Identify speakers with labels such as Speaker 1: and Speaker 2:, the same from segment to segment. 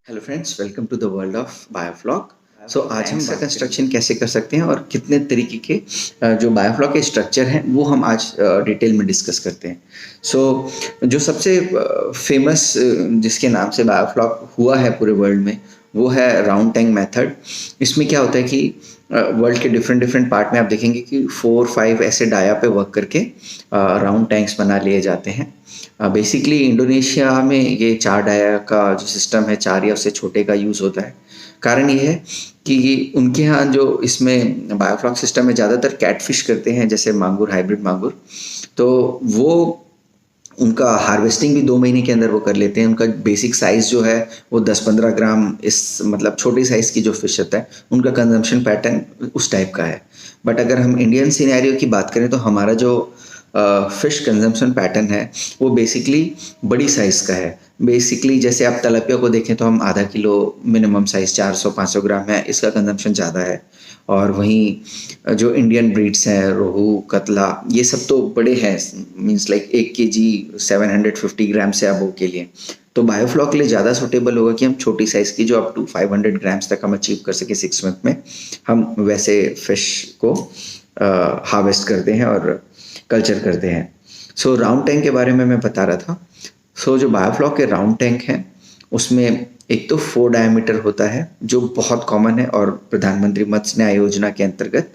Speaker 1: Hello friends, welcome to the world of biofloc. So आज हम इसका कंस्ट्रक्शन कैसे कर सकते हैं और कितने तरीके के जो बायोफ्लॉक के स्ट्रक्चर हैं वो हम आज डिटेल में डिस्कस करते हैं। सो जो सबसे फेमस जिसके नाम से बायोफ्लॉक हुआ है पूरे वर्ल्ड में वो है राउंड टैंक मेथड। इसमें क्या होता है कि वर्ल्ड के डिफरेंट डिफरेंट पार्ट में आप देखेंगे कि 4-5 ऐसे डाया पे वर्क करके राउंड टैंक्स बना लिए जाते हैं। बेसिकली इंडोनेशिया में ये 4 डाया का जो सिस्टम है, 4 या उससे छोटे का यूज़ होता है। कारण ये है कि उनके यहाँ जो इसमें बायोफ्लॉक सिस्टम में ज़्यादातर कैटफिश करते हैं, जैसे मांगुर, हाइब्रिड मांगुर। तो वो उनका हार्वेस्टिंग भी 2 महीने के अंदर वो कर लेते हैं। उनका बेसिक साइज़ जो है वो 10-15 ग्राम, इस मतलब छोटी साइज़ की जो फिश होता है उनका कंजम्पशन पैटर्न उस टाइप का है। बट अगर हम इंडियन सिनेरियो की बात करें तो हमारा जो फिश कंजम्पशन पैटर्न है वो बेसिकली बड़ी साइज़ का है। बेसिकली जैसे आप तलपिया को देखें तो हम आधा किलो मिनिमम साइज़ 400-500 ग्राम है, इसका कंजम्पशन ज़्यादा है। और वहीं जो इंडियन ब्रीड्स हैं, रोहू, कतला, ये सब तो बड़े हैं, मीन्स लाइक 1 केजी 750 ग्राम से अबव के लिए। तो बायोफ्लॉक के लिए ज़्यादा सूटेबल होगा कि हम छोटी साइज़ की जो अप टू 500 ग्राम्स तक हम अचीव कर सके 6 मंथ में, हम वैसे फिश को हार्वेस्ट करते हैं और कल्चर करते हैं। सो राउंड टैंक के बारे में मैं बता रहा था। सो जो बायोफ्लॉक के राउंड टैंक हैं उसमें एक तो 4 डायमीटर होता है जो बहुत कॉमन है, और प्रधानमंत्री मत्स्य न्याय योजना के अंतर्गत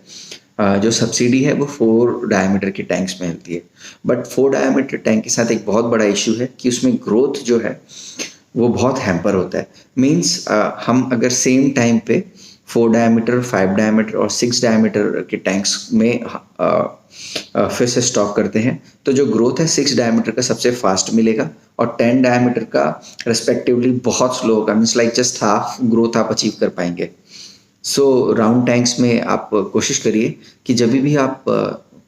Speaker 1: जो सब्सिडी है वो 4 डायमीटर के टैंक्स में मिलती है। बट 4 डायमीटर टैंक के साथ एक बहुत बड़ा इशू है कि उसमें ग्रोथ जो है वो बहुत हैम्पर होता है। मीन्स हम अगर सेम टाइम पे 4 डायमीटर, 5 डायमीटर और 6 डायमीटर के टैंक्स में फिर से स्टॉक करते हैं तो जो ग्रोथ है 6 डायमीटर का सबसे फास्ट मिलेगा और 10 डायमीटर का रेस्पेक्टिवली बहुत स्लो होगा। Means like just half growth आप अचीव कर पाएंगे। सो राउंड टैंक्स में आप कोशिश करिए कि जब भी आप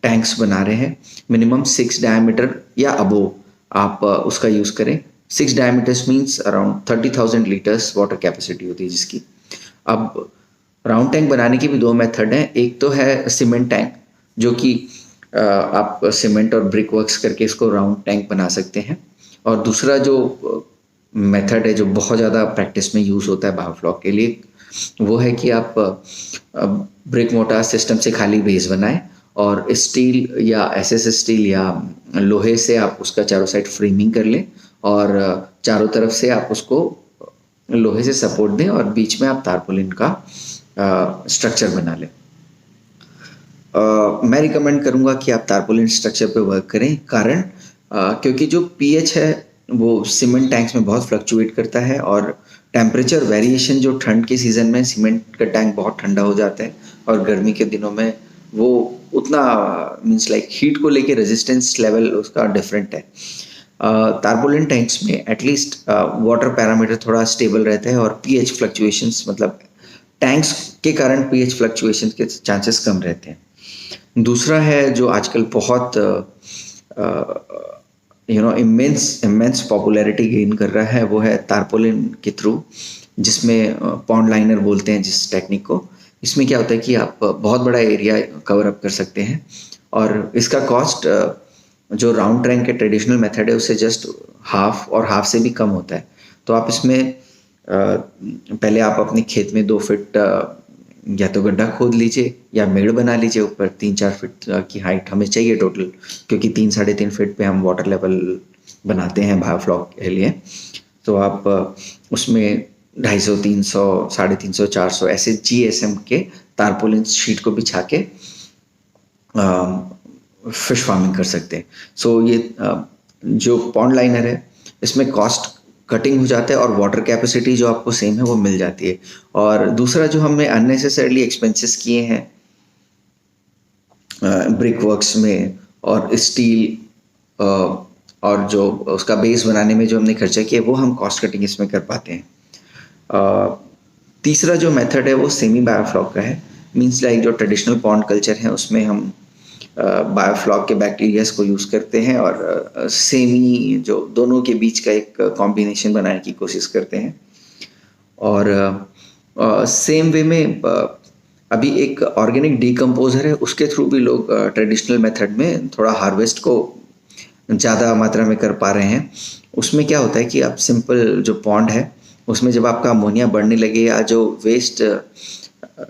Speaker 1: टैंक्स बना रहे हैं मिनिमम 6 डायमीटर या अबोव आप उसका यूज़ करें। 6 diameters means around 30,000 litres water capacity होती है जिसकी। अब राउंड टैंक बनाने की भी 2 मेथड हैं। एक तो है सीमेंट टैंक, जो कि आप सीमेंट और ब्रिक वर्क्स करके इसको राउंड टैंक बना सकते हैं। और दूसरा जो मेथड है जो बहुत ज़्यादा प्रैक्टिस में यूज़ होता है बायोफ्लॉक के लिए, वो है कि आप ब्रिक मोटार सिस्टम से खाली बेस बनाएं और स्टील या एसएस स्टील या लोहे से आप उसका चारों साइड फ्रेमिंग कर लें और चारों तरफ से आप उसको लोहे से सपोर्ट दें और बीच में आप तारपुलिन का स्ट्रक्चर बना लें। मैं रिकमेंड करूंगा कि आप तारपुलिन स्ट्रक्चर पे वर्क करें, कारण क्योंकि जो पीएच है वो सीमेंट टैंक्स में बहुत फ्लक्चुएट करता है और टेम्परेचर वेरिएशन जो ठंड के सीज़न में सीमेंट का टैंक बहुत ठंडा हो जाता है और गर्मी के दिनों में वो उतना मीन्स लाइक हीट को लेके रेजिस्टेंस लेवल उसका डिफरेंट है। तारपुलिन टैंक्स में एटलीस्ट वाटर पैरामीटर थोड़ा स्टेबल रहता है और पीएच फ्लक्चुएशंस, मतलब टैंक्स के कारण पीएच फ्लक्चुएशन के चांसेस कम रहते हैं। दूसरा है जो आजकल बहुत इमेंस पॉपुलैरिटी गेन कर रहा है, वो है तारपोलिन के थ्रू, जिसमें पॉन्ड लाइनर बोलते हैं जिस टेक्निक को। इसमें क्या होता है कि आप बहुत बड़ा एरिया कवर अप कर सकते हैं और इसका कॉस्ट जो राउंड टैंक के ट्रेडिशनल मेथड है उससे जस्ट हाफ और हाफ से भी कम होता है। तो आप इसमें पहले आप अपने खेत में 2 फीट या तो गड्ढा खोद लीजिए या मेड़ बना लीजिए। ऊपर 3-4 फीट की हाइट हमें चाहिए टोटल, क्योंकि 3-3.5 फीट पे हम वाटर लेवल बनाते हैं बायोफ्लॉक के लिए। तो आप उसमें 250, 300, 350, 400 ऐसे जीएसएम के तारपोलिन शीट को बिछा के फिश फार्मिंग कर सकते हैं। सो ये जो पॉन्ड लाइनर है इसमें कॉस्ट कटिंग हो जाता है और वाटर कैपेसिटी जो आपको सेम है वो मिल जाती है। और दूसरा जो हमने अननेसेसरली एक्सपेंसेस किए हैं ब्रिक वर्क्स में और स्टील और जो उसका बेस बनाने में जो हमने खर्चा किया वो हम कॉस्ट कटिंग इसमें कर पाते हैं। तीसरा जो मेथड है वो सेमी बायोफ्लॉक का है। मीन्स लाइक जो ट्रेडिशनल पॉन्ड कल्चर है उसमें हम बायोफ्लॉक के बैक्टीरियाज को यूज़ करते हैं और सेमी जो दोनों के बीच का एक कॉम्बिनेशन बनाने की कोशिश करते हैं। और सेम वे में अभी एक ऑर्गेनिक डीकम्पोजर है, उसके थ्रू भी लोग ट्रेडिशनल मेथड में थोड़ा हार्वेस्ट को ज़्यादा मात्रा में कर पा रहे हैं। उसमें क्या होता है कि आप सिंपल जो पॉन्ड है उसमें जब आपका अमोनिया बढ़ने लगे या जो वेस्ट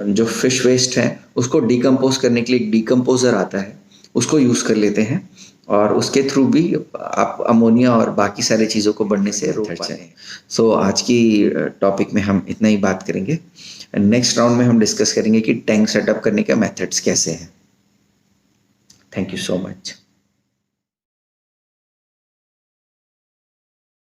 Speaker 1: जो फिश वेस्ट है उसको डिकम्पोज करने के लिए एक डिकम्पोजर आता है, उसको यूज़ कर लेते हैं और उसके थ्रू भी आप अमोनिया और बाकी सारी चीज़ों को बढ़ने से रोक पाते हैं। सो आज की टॉपिक में हम इतना ही बात करेंगे। नेक्स्ट राउंड में हम डिस्कस करेंगे कि टैंक सेटअप करने के मेथड्स कैसे हैं। Thank you so much.